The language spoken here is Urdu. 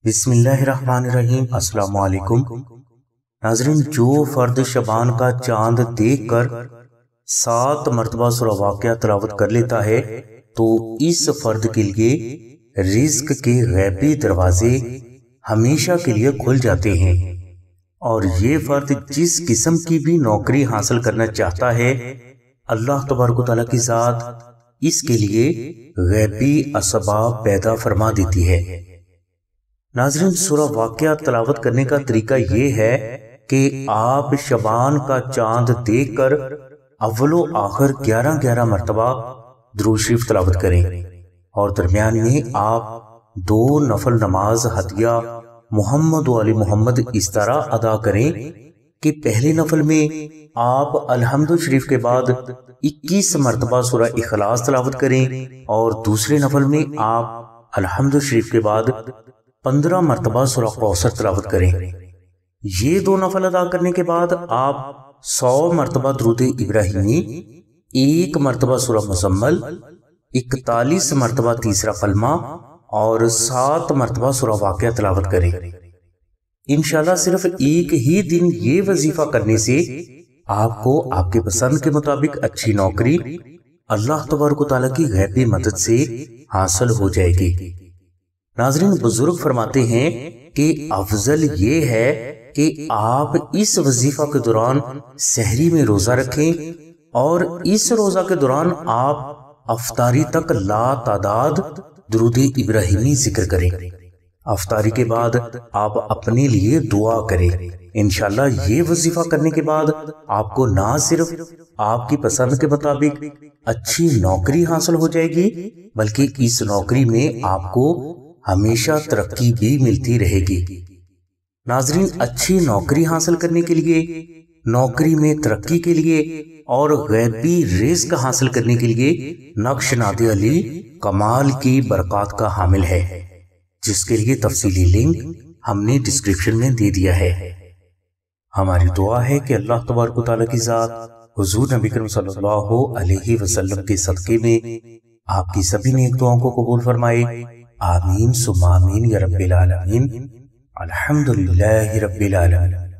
بسم اللہ الرحمن الرحیم۔ السلام علیکم ناظرین، جو فرد شبان کا چاند دیکھ کر 7 مرتبہ سورہ واقعہ تلاوت کر لیتا ہے تو اس فرد کے لیے رزق کے غیبی دروازے ہمیشہ کے لیے کھل جاتے ہیں، اور یہ فرد جس قسم کی بھی نوکری حاصل کرنا چاہتا ہے اللہ تبارک و تعالیٰ کی ذات اس کے لیے غیبی اسباب پیدا فرما دیتی ہے۔ ناظرین، سورہ واقعہ تلاوت کرنے کا طریقہ یہ ہے کہ آپ شبان کا چاند دیکھ کر اول و آخر 11 مرتبہ درود شریف تلاوت کریں، اور درمیان میں آپ 2 نفل نماز ہدیہ محمد و علی محمد اس طرح ادا کریں کہ پہلے نفل میں آپ الحمد شریف کے بعد 21 مرتبہ سورہ اخلاص تلاوت کریں، اور دوسرے نفل میں آپ الحمد شریف کے بعد 15 مرتبہ سورہ کوثر تلاوت کریں۔ یہ 2 نفل ادا کرنے کے بعد آپ 100 مرتبہ درود ابراہیمی، 1 مرتبہ سورہ مزمل، 41 مرتبہ تیسرا کلمہ اور 7 مرتبہ سورہ واقعہ تلاوت کریں۔ انشاءاللہ صرف ایک ہی دن یہ وظیفہ کرنے سے آپ کو آپ کے پسند کے مطابق اچھی نوکری اللہ تبارک و تعالیٰ کی غیبی مدد سے حاصل ہو جائے گی۔ ناظرین، بزرگ فرماتے ہیں کہ افضل یہ ہے کہ آپ اس وظیفہ کے دوران سحری میں روزہ رکھیں، اور اس روزہ کے دوران آپ افطاری تک لا تعداد درود ابراہیمی ذکر کریں۔ افطاری کے بعد آپ اپنے لیے دعا کریں۔ انشاءاللہ یہ وظیفہ کرنے کے بعد آپ کو نہ صرف آپ کی پسند کے مطابق اچھی نوکری حاصل ہو جائے گی، بلکہ اس نوکری میں آپ کو ہمیشہ ترقی بھی ملتی رہے گی۔ ناظرین، اچھی نوکری حاصل کرنے کے لیے، نوکری میں ترقی کے لیے اور غیبی رزق حاصل کرنے کے لیے نقش ناد علی کمال کی برکات کا حامل ہے، جس کے لیے تفصیلی لنک ہم نے ڈسکرپشن میں دے دیا ہے۔ ہماری دعا ہے کہ اللہ تبارک و تعالیٰ کی ذات حضور نبی کریم صلی اللہ علیہ وسلم کے صدقے میں آپ کی سبھی نیک دعاؤں کو قبول فرمائے۔ آمین ثم آمین یا رب العالمین۔ الحمدللہ رب العالمین۔